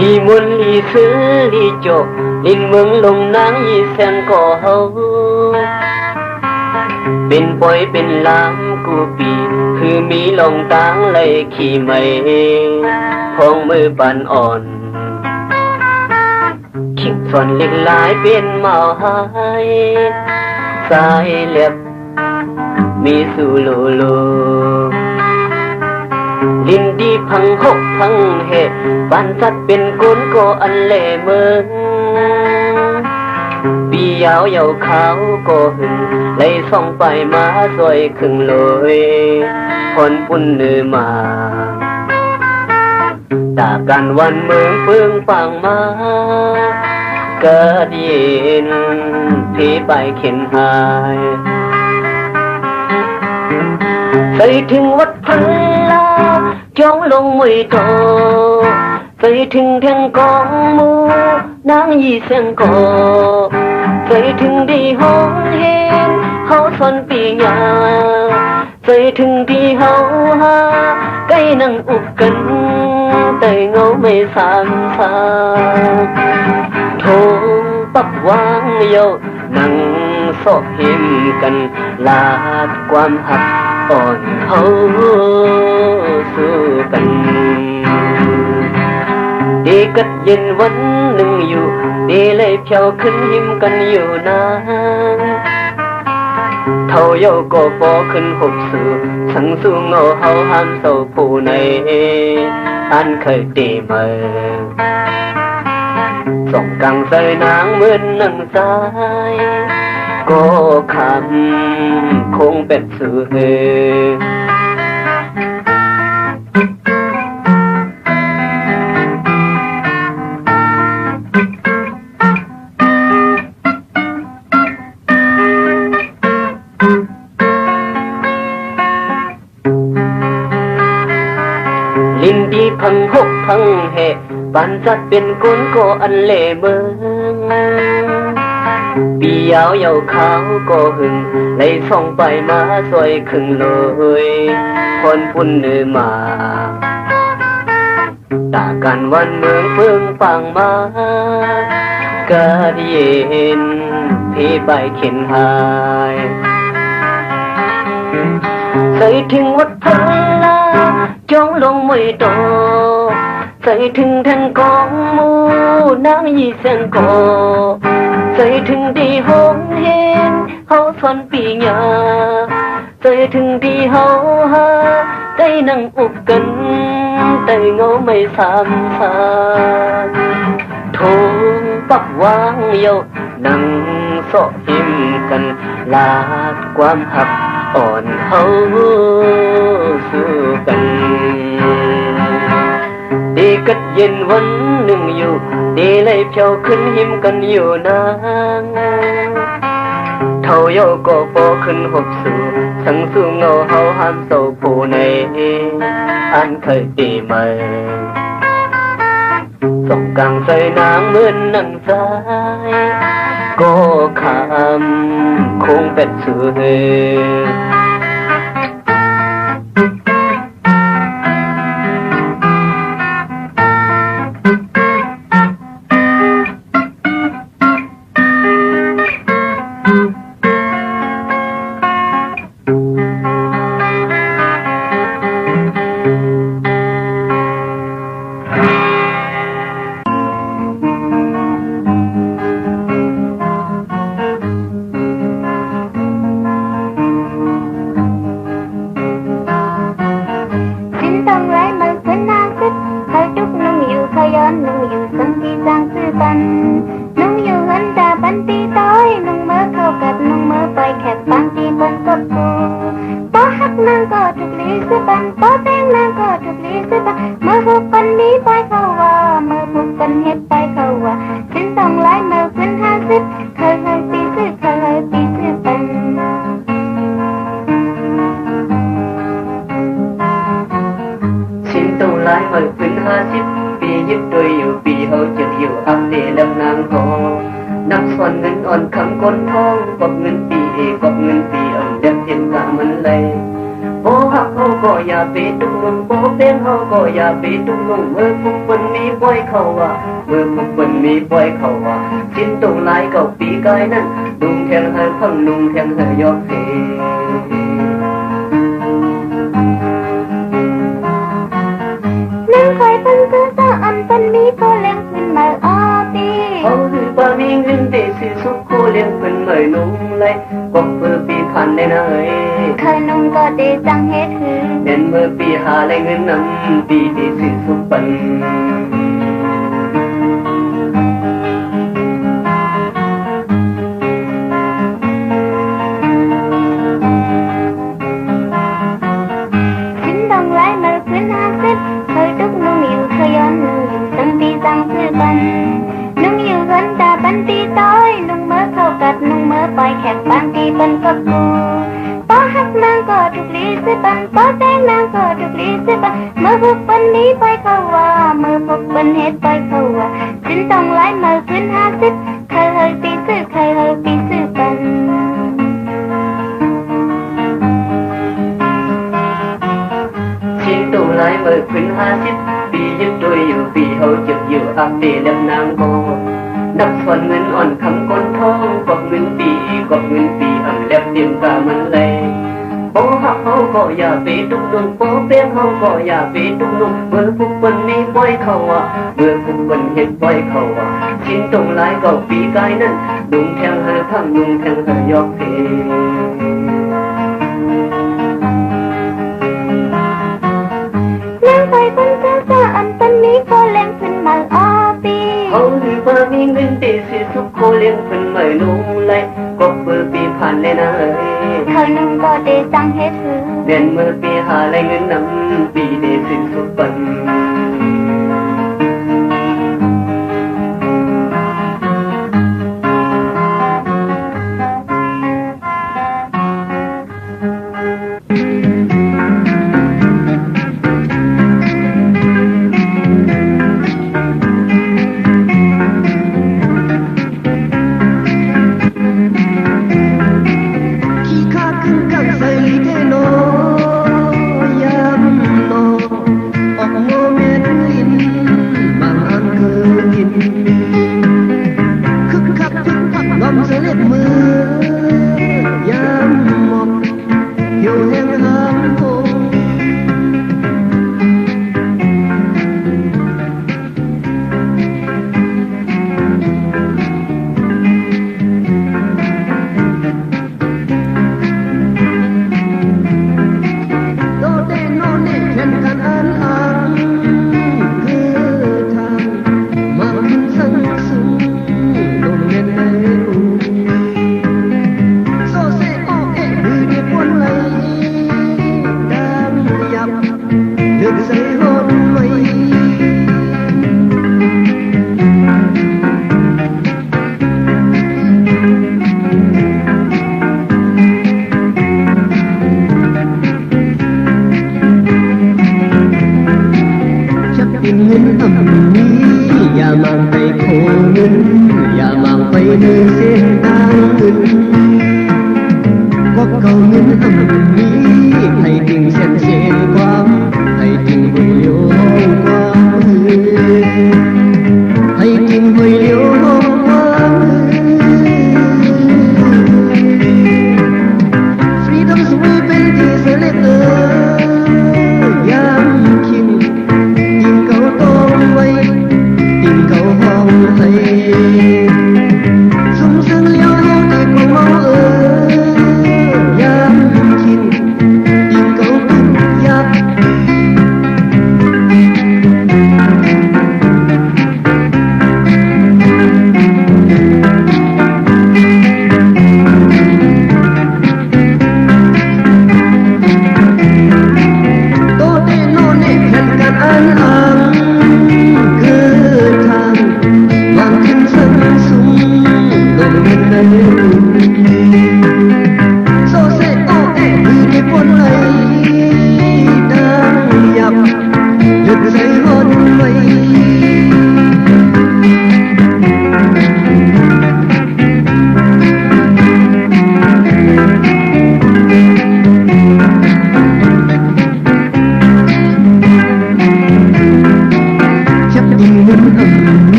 ลีมุนลีซื้อลีโจลินเมืองลงนางยีแสงก่อเฮาเป็นปอยเป็นลามกูปีคือมีลองตางไหลขี่ไม่พองมือปานอ่อนขิงส่วนเล็กหลายเป็นเมาหายสายเล็บมีสูโลโลลินดีพังหกพังเหตุบ้านสัตว์เป็นก้นก็อันเล่เมืองปียาวยาวขาวก็หึงไล่ส่องไปมาสวยครึ่งลอยพนปุ่นเนื้อมาตากันวันเมืองเฟื่องปังมาเกิดเย็นพี่ไปเข็นหายใส่ถึงวัดพันลาจ้องลงมวยโตใส่ถึงแทงกองมูนางยีเสียงก่อใส่ถึงดีห้องเห็นเขาสอนปีญาใส่ถึงที่เฮาหาใกล้นั่งอุบกันแต่เงาไม่สามสาโทงปักวางเยานั่งสอบหิมกันลาดความหักอ่อนเฮาสู้กันดีกัดเย็นวันหนึ่งอยู่ดีเลยเพียวขึ้นหิมกันอยู่นานเท่าเยาก็ปอขึ้นหกสู่สังสู้เงาเฮาห้ามเศร้าผู้ในอันเคยตีมือส่องกังใส่นางเหมือนนังสายก็คำคงเป็นสื่อลินดีพังหกพังเหปันจัดเป็นก้นก็อันเล่เมืองปียาวยาวขาวก็หึงไล่ส่องไปมาสวยครึ่งเลยพนปุ่นเนื้อมาตากันวันเมืองเฟื่องปังมาเกิดเย็นพี่ไปเข็นหายใส่ถึงวัดพันลาจ้องลงมวยโตใส่ถึงแทงกองมูนางยีเสียงก่อใส่ถึงดีห้องเห็นเขาสอนปีญาใส่ถึงดีเฮาหาได้นั่งอุบกันแต่เงาไม่สามสาโทงปักวางเยานั่งสอบหิมกันลาดความหักอ่อนเฮาสู้กันดีกัดเย็นวันหนึ่งอยู่ดีเลยเพียวขึ้นหิมกันอยู่นานเท่าเยาก็ปอขึ้นหกสู่สังสู้เงาเฮาห้ามเศร้าผู้ในอันเคยตีมือส่องกังใส่นางเหมือนนังสายก็คำคงเป็นสื่อปียึดโดยอยู่ปีเฮาจะอยู่อัปเดตลำนางหอนับส่วนเงินอ่อนคำก้นทองกบเงินปีกบเงินปีเอาเด็กเห็นกะมันเลย โอ้ฮักเขาก็อย่าไปดุกนุ่งโอ้เต้นเขาก็อย่าไปดุกนุ่งเมื่อพวกมันมีปล่อยเขาว่าเมื่อพวกมันมีปล่อยเขาว่าชิ้นตรงลายเก่าปีกายนั้นนุ่งแทงหาพังนุ่งแทงหายอกเสนั่งคอยปันเสื้อสะอันปันมีก็เลี้ยงขึ้นมาอ้อตีเขาคือปามีเงินเตะสิสุขโคเลี้ยงเป็นเหมยนุ่งไรก็เพื่อปีพันในไหนเคยนุ่งก็เดจังเฮ็ดหือเดินเมื่อปีหาไรเงินนำปีเตะสิสุขปันนุ่งอยู่กันตาปันตีต้อยนุ่งเมื่อเข้ากัดนุ่งเมื่อปล่อยแขกบางทีปันก็กูป้อหักนางก็ถูกลีสิปันป้อแดงนางก็ถูกลีสิปันเมื่อพวกปันนี้ไปเข้าว่าเมื่อพวกปันเฮ็ดไปเข้าว่าสินต้องไล่เมื่อขึ้น50เคยเฮยปีซื้อเคยเฮยปีซื้อปันสินต้องไล่เมื่อขึ้น50ปียึดโดยอยู่ปีเขาจึกอยู่อักเดลำนางก็นับส่วนเงินอ่อนคำก้นทองกบเงินปีอำแลบเตรียมกามันแรงโป้หักเขาก็อย่าไปดุกนุ่งโป้เปี้ยงเขาก็อย่าไปดุกนุ่งเมื่อพวกมันมีปล่อยเขาว่าเมื่อพวกมันเห็ดปล่อยเขาว่าชิ้นตรงลายเก่าปีกายนั้นดุงแทงหาพังดุงแทงหายอกเพนั่งไปปันเสื้อสะอันปันนี้ก็เลี้ยงขึ้นมาอ้อปีเขาคือปามีเงินเตะสิสุขโคเลี้ยงเป็นเหมยนุ่งไรก็เพื่อปีพันเลยนะเคยนุ่งก็เดจังเฮ็ดหือเดินเมื่อปีหาไรเงินนำปีเดสิสุขปัน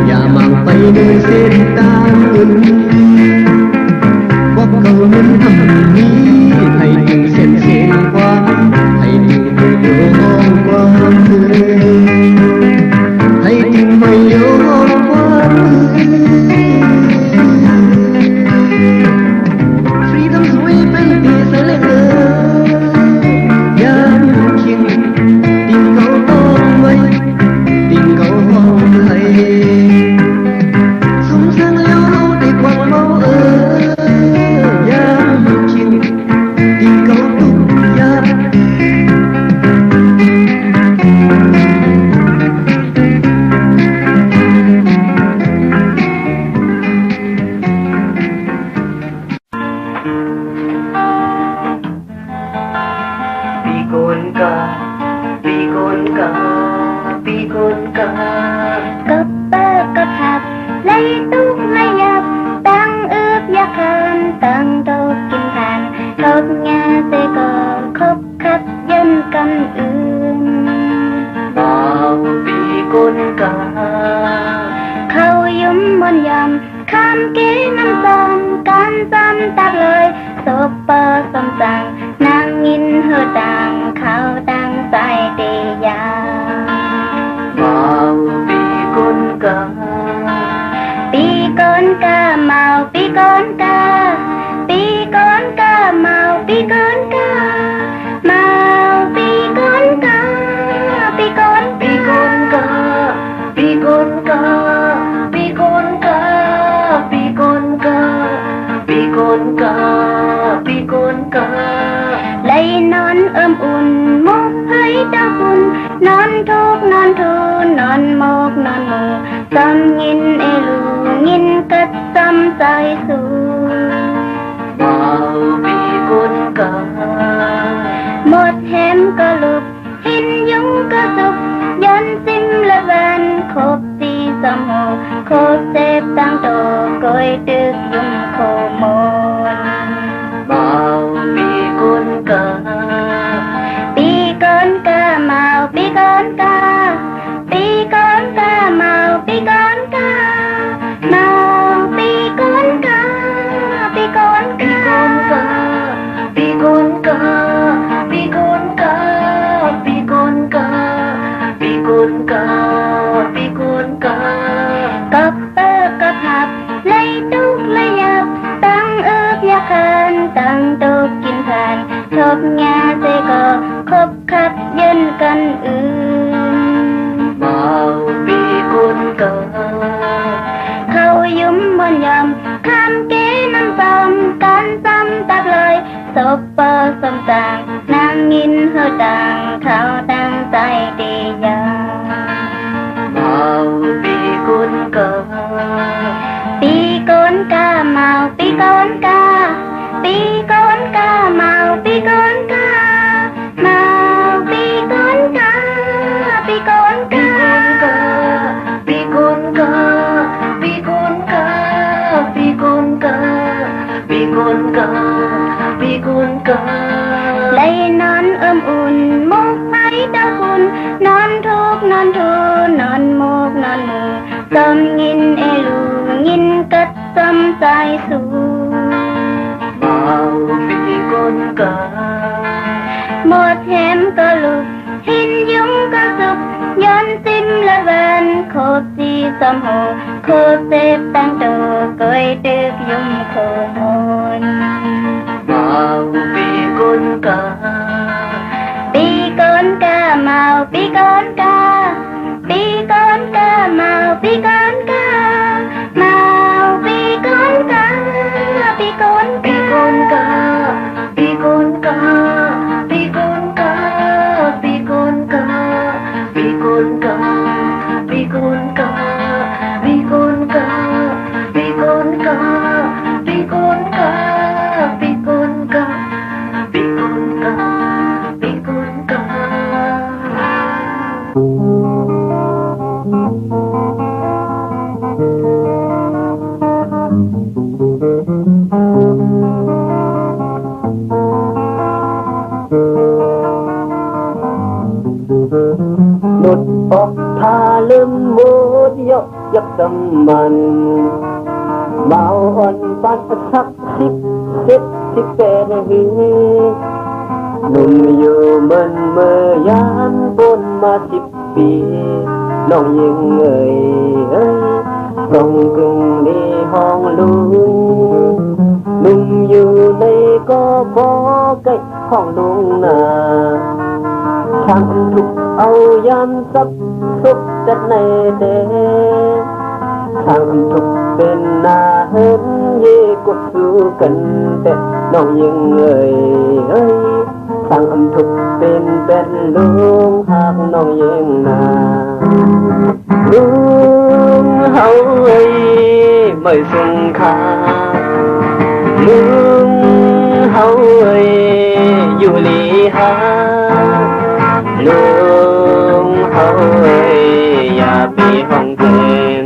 อย่ามั่งไปเดินเส้นตามอื่นพวกเขานั้นทำนี้ให้ถึงเส้นกว่าให้ถึงไม่ยอมความคืนให้ถึงไม่ยอมความคืน Freedom สวยเป็นปีศาจเลยยามคิงtình cầu ôm mây tình cầu ôm thầy sống sang leo hâu để quăng máu giam chìm tình cầu tụng giam Pi con ca cấp bơ cấp hạt lấy túc lấy nhập tăng ướp giác hàn tăng đâu kim hàn khóc nhà tê cờ khóc khắp dân căn ương bao pi con ca khâu yếm môn yầm khám kế năm sông can tâm tác lời sộp bơ sông sàng nàng nhìn hơ tàng khao tăng dài tê già bao pi con ca pi con ca màu pi con ca pi con ca màu pi con ca màu pi con ca pi con pi con ca pi con ca pi con ca pi con ca pi con ca pi con ca lấy non ômอุ่นmốc thấy đau buồn non thuốc non thu non mốc non mù xăm nghìn e lù nghìn cất xăm dài xù bao pi con ca một hem cơ lục hình dung cơ dục dân sim là van khốp si xăm hồ khốp xếp tăng tổ côi tức dung khổ môn bao pi con ca pi con ca màu pi con ca pi con ca màu pi con ca màu pi con ca pi con ca pi con ca pi con ca pi con ca pi con ca pi con ca cấp bơ cấp hạt lấy túc lấy nhập tăng ướp giác hàn tăng túc kim hàn khóc nhà dây cờ khóc khắp dân căn ương bao pi con ca khâu yếm môn yầm khám kế năm sông can tâm tác lời sộp bơ sông sàng nàng nhìn hơ tàng khao tăng dài tê già bao pi con ca pi con ca màu pi con ca pi con ca màu pi con ca màu pi con ca pi con ca pi con ca pi con ca pi con ca pi con ca pi con ca lấy non ômอุ่นmốc thấy đau buồn non thuốc non thu non mốc non mù xăm nghìn e lù nghìn cất xăm dài xù bao pi con ca một hem cơ lục hình dung cơ dục dân sim là van khốp si xăm hồ khốp xếp tăng tổ côi tức dung khổ môn bao pi con ca pi con ca màu pi con ca pi con ca màu pi con ca màu pi con ca pi con pi con ca pi con ca pi con ca pi con ca pi con ca pi con ca pi con ca pi con ca pi con ca pi con ca pi con ca pi con ca một bọc thà lưng một dọc ยักดำมันเมาอ่อนปัดสัก10-11หือหนุ่มอยู่มันเมื่อยามบนมา10 ปีน้องยังเอ่ยตรงกึ่งในห้องลุงหนุ่มอยู่ในก็บ่ใกล้ห้องลุงนาทางทุกเอายามซับสุขจัดในเดทางทุกเป็นหน้าเห็นเย่กดสู้กันแต่น้องยังเอ่ยทางทุกเป็นลุงหากน้องยังนาลุงเฮาไม่สงขาลุงเฮาอยู่ลีหาลุงเฮาอย่าไปห้องเพลง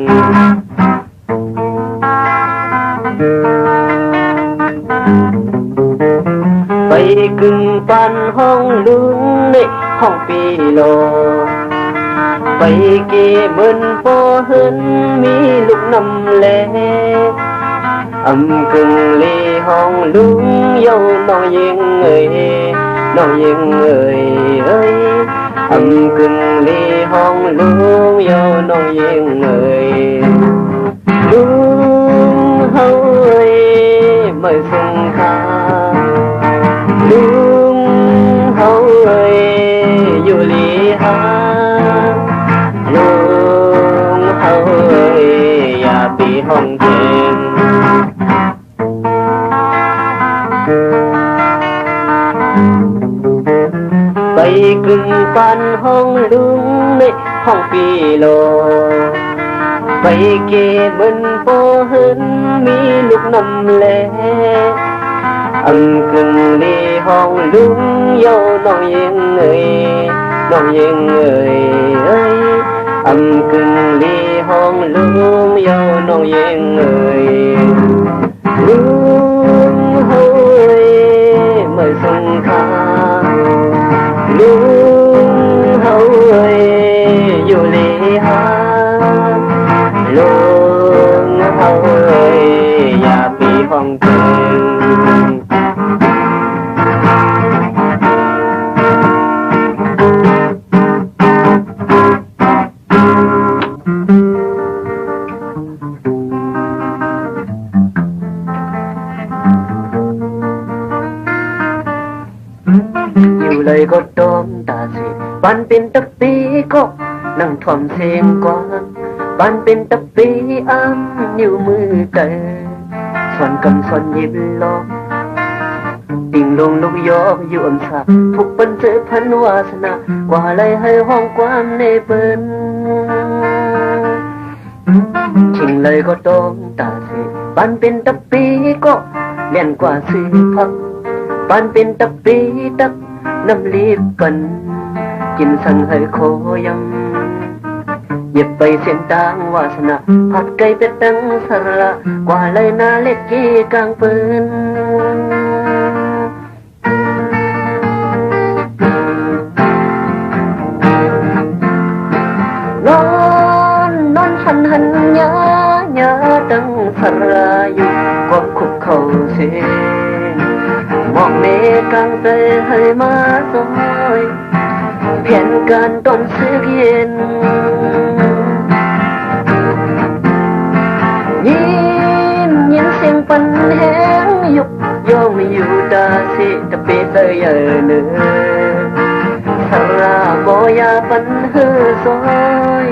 ไปกึ่งปันห้องลุงในห้องปีโลไปเก็บเงินพอเห็นมีลูกน้ำแลกึ่งลีห้องลุงเยาน้องยังน้องยังกึ่งลีห้องลุงเยาน้องยังลุงเฮาไม่สงขาลุงเฮาอยู่ลีหาลุงเฮาอย่าไปห้องเพลงไปกึ่งปันห้องลุงในห้องปีโลไปเก็บเงินพอเห็นมีลูกน้ำแลกึ่งลีห้องลุงเยาน้องยังน้องยังกึ่งลีห้องลุงเยาน้องยังลุงเฮาไม่สงขาลุงเฮาอยู่ลีหาลุงเฮาอย่าไปห้องเพลงอยู่เลยก็ดมตาสิปันเป็นตะปีก็นั่งทวมเสียงกว้างปันเป็นตะปีอ้ำอยู่มือเตะส่วนกำส่วนยิบล้อติ่งลงลูกยอกอยู่อมสาผูกเป็นเสือพันวาสนากว่าเลยให้ห้องความในเปิ้นชิงเลยก็ดมตาสิปันเป็นตะปีก็เลี่ยนกว่าซื้อพักปันเป็นตะปีตักน้ำลีบกันกินสั่งให้โคยังเหยียบไปเส้นทางวาสนาผัดไก่เป็ดตังสระกว่าเลยนาเล็กกี้กลางปืนนอนหันยาตังสระอยู่กบคุกเขาเสียมองเมฆกลางใจให้มาซอยแผนการต้นซื้อเย็นยินเสียงปันแห้งยุกย่องอยู่ตาสิตะเปเตยเนื้อสระบอยาปันเฮือซอย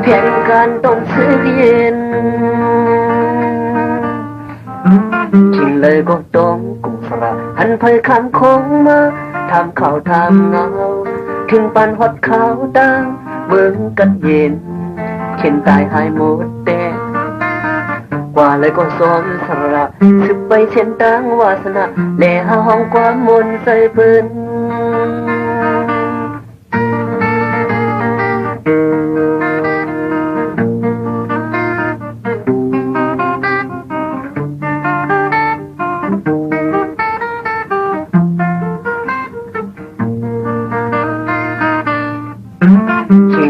แผนการต้นซื้อเย็นชิงเลยก็ต้องกุมสระหันไปข้ามโค้งมาทำข่าวทำเงาถึงปันหดขาวดังเบิ่งกันเย็นเข็นตายหายหมดแต่กว่าเลยก็ซ้อมสระสึกไปเส้นทางวาสนาแล่หาห้องความมนใส่เปิ้น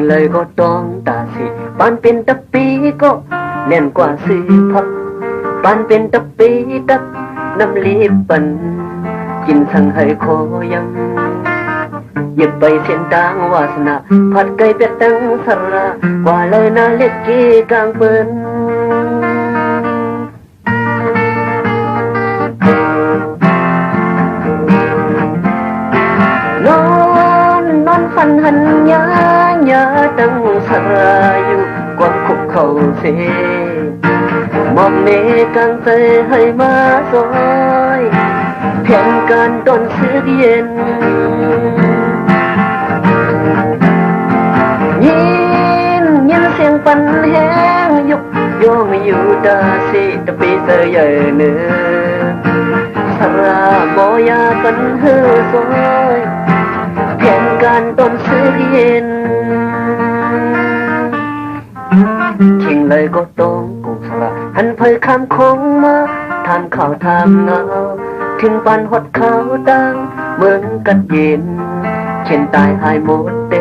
เลยก็ต้องตาสิ ปานเป็นตะปีก็แน่นกว่าซื้อผักปานเป็นตะปีตักน้ำลีปันกินทั้งให้คอยังหยิบไปเส้นทางวาสนาผัดไก่เป็ดตั้งสระกว่าเลยนาเล็กกี้กลางเปิ้นนอนฝันหันยาตั้งสระอยู่กวางคุกเขาเสมองเมกางใจให้มาซอยแผนการต้นซื้อเย็นยินเสียงปันแห้งยุกโยงอยู่ดาสิตะปีเสยใหญ่เนื้อสระโมยากันเฮือซอยแผนการต้นซื้อเย็นทิ้งเลยก็ต้องกูสระหันเผยคำคงมาทานข้าวทามเงาถึงปันหดข้าวดังเมืองกัดเย็นเช่นตายหายหมดเต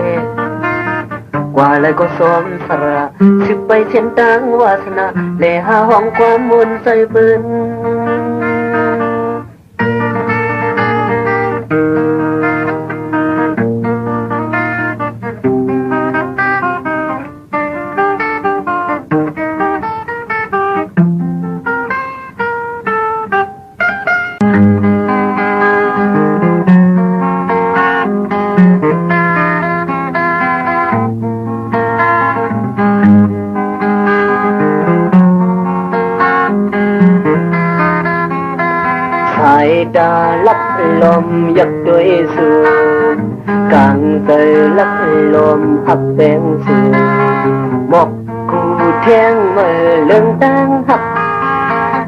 กว่าเลยก็ซ้อมสระสึกไปเส้นทางวาสนาเลหาห้องความมนใส่เบิ้นดาลับลมยักด้วยสูกลางเตยลับลมหักแบงสูหมอกกูแทงมือเลื่องตั้งหัก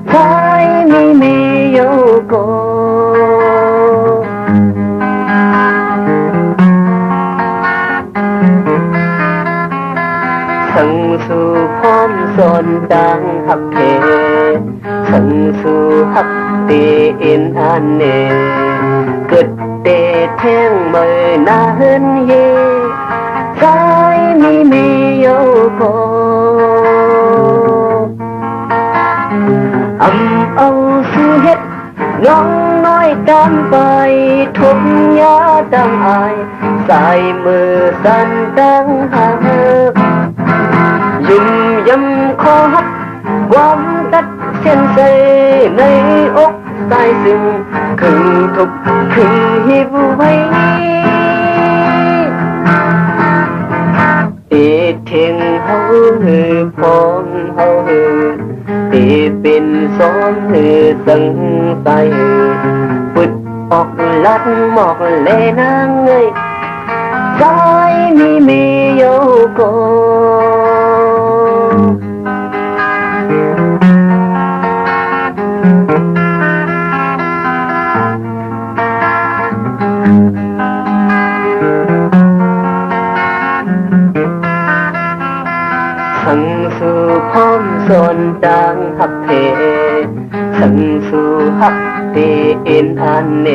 ไฟมีโยโกสังสู่พร้อมสนดังหักเทสังสู่หักตีอินอันเนเกิดเตแทงมือนาเฮินเยใจมีโยโกเอาสู้เฮ็ดน้องน้อยตามไปทุกยาดังอายสายมือสั่นดังหักยุ่มยำคอหักความตัดเส้นใจในอกสายซึ่งครึ่งทุกครึ่งหิวไว้ตีเทียงเฮาหือพรเฮาหือตีเป็นซ้อมหือสังใสปึดออกลัดหมอกเลนางเงยใจมีโยโกสังสู่พร้อมสนดังหักเทสังสู่หักเตอินอันเน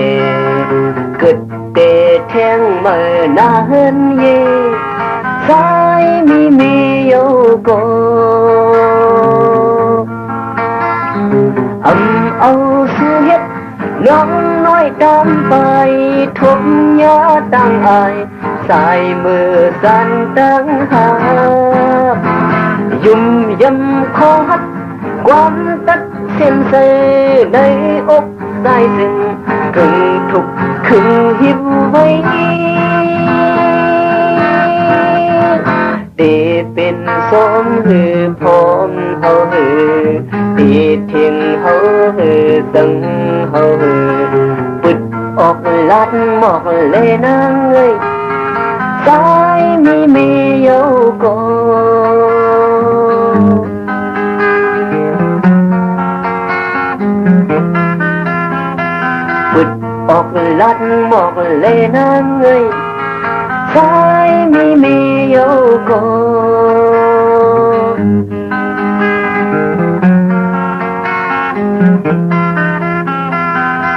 เกิดเตแทงมือนาเฮินเยใจมีโยโกเอาสู้เฮ็ดน้องน้อยตามไปทุกยาตั้งอายสายมือสั่นตั้งหายุ่มยำคอหักความตัดเส้นใจในอกสายซึ่งครึ่งทุกครึ่งหิวไว้ตีเป็นซ้อมหือพร้อมเฮาหือตีเทียงเฮาหือสังเฮาหือปึดออกลัดหมอกเลนางเงยสายมีโยโกปึดออกลัดหมอกเลนางเงยใจมีโยโก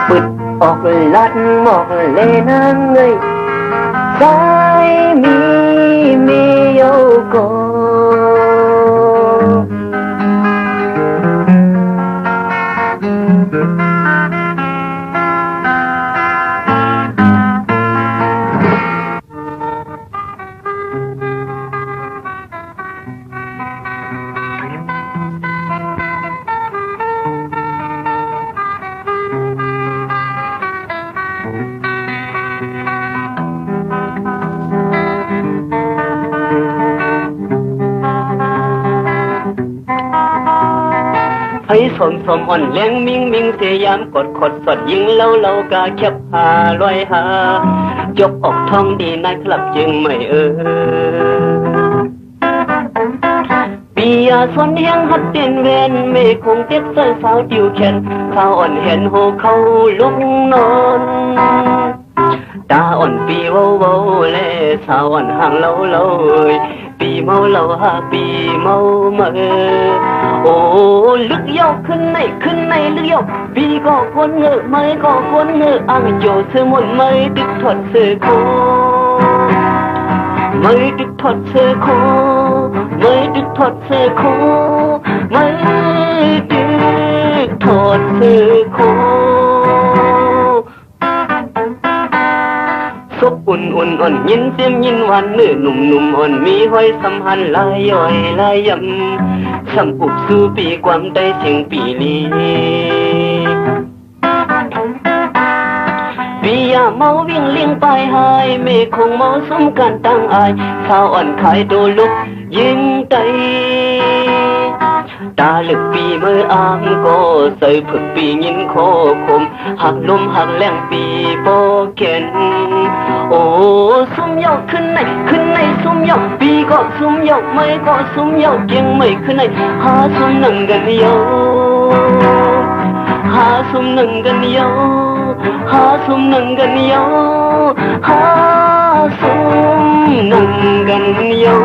ปึดออกลัดหมอกเลนางเงยใจมีโยโก สมสมอ่อนแรงมิงมิงเสียยามกดขดสดยิงเล่าเล่ากาแคบหาลอยหายกออกทองดีนายคลับจึงไม่ปียาสนเฮียงหัดเตียนเวนเมฆคงเต็ดเสื้อสาวดิวแขนข้าวอ่อนเห็นโหเขาลุกนอนตาอ่อนปีเว้าเว้าเล่สาวอ่อนห่างเล่าเล่าปีเมาเล่าหาปีเมาเมื่อโอ้ลึกยาวขึ้นในลึกยาวปีก็คนเงือไม่ก็คนเงืออ่างโจเสื้อมนไม่ตึกถอดเสื้อโคไม่ตึกถอดเสื้อโคไม่ตึกถอดเสื้อโคไม่ตึกถอดเสื้อโคซบอุ่นอ่อนยินเสียมยินหวานเนื้อหนุ่มอ่อนมีห้อยสัมพันธ์ลายย่อยลายยำสัมปุบสู่ปีความได้เสียงปีลีปียาเมาวิ่งเลี้ยงไปหายเมฆคงเมาสมกันตั้งอายสาวอ่อนขายโดลุกยิงไตตาลึกปีเมื่ออามก็ใส่ผึกปียินโคคมหักลมหักแรงปีโปเกนโอ้ซุ่มยอกขึ้นในซุ่มยอกปีก็ซุ่มยอกไม่ก็ซุ่มยอกยังไม่ขึ้นในหาซุ่มนั่งกันยาวหาซุ่มนั่งกันยาวหาซุ่มนั่งกันยาวหาซุ่มนั่งกันยาว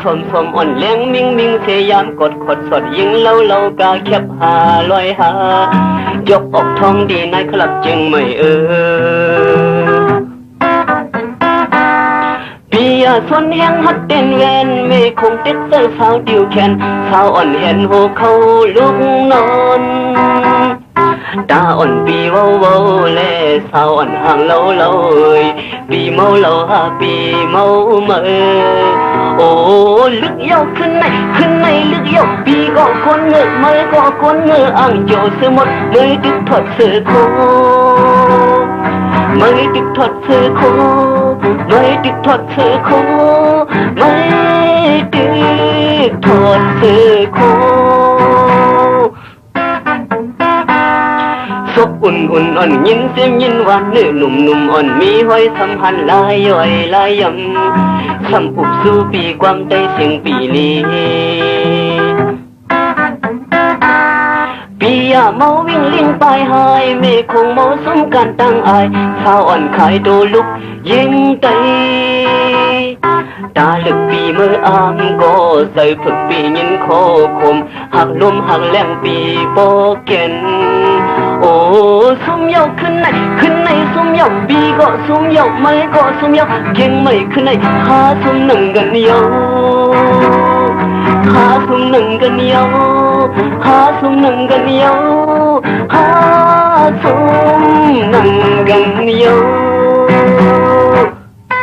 สมสมอ่อนแรงมิงมิงเสียยามกดขดสดยิงเล่าเล่ากาแคบหาลอยหายกออกทองดีนายคลับจึงไม่ปียาสนเฮียงหัดเต้นแวนเมฆคงเต็ดเสื้อสาวดิวแขนสาวอ่อนเห็นโหเขาลุกนอนตาอ่อนปีเว้าเว้าเล่สาวอ่อนห่างเล่าเล่าปีเมาเล่าหาปีเมาเมื่อโอ้ลึกยาวขึ้นในลึกยาวปีก็คนเงือไม่ก็คนเงืออ่างโจเสื้อหมดไม่ตึกถอดเสื้อโคไม่ตึกถอดเสื้อโคไม่ตึกถอดเสื้อโคไม่ตึกถอดเสื้อโคซบอุ่นอ่อนยินเสียงยินหวานเนื้อหนุ่มอ่อนมีห้อยสัมพันธ์ลายย่อยลายยำสัมปุบสู่ปีความได้เสียงปีลีปียาเมาวิ่งเลี้ยงไปหายเมฆคงเมาสมกันตั้งอายสาวอ่อนขายโดลุกยิงไตตาลึกปีเมื่ออามก็ใส่ผึกปียินโคคมหักลมหักแรงปีโปเกนโอ้ซุ่มยอกขึ้นในซุ่มยอกปีก็ซุ่มยอกไม่ก็ซุ่มยอกยังไม่ขึ้นในหาซุ่มหนึ่งกันยาวหาซุ่มหนึ่งกันยาวหาซุ่มหนึ่งกันยาวหาซุ่มหนึ่งกันยาว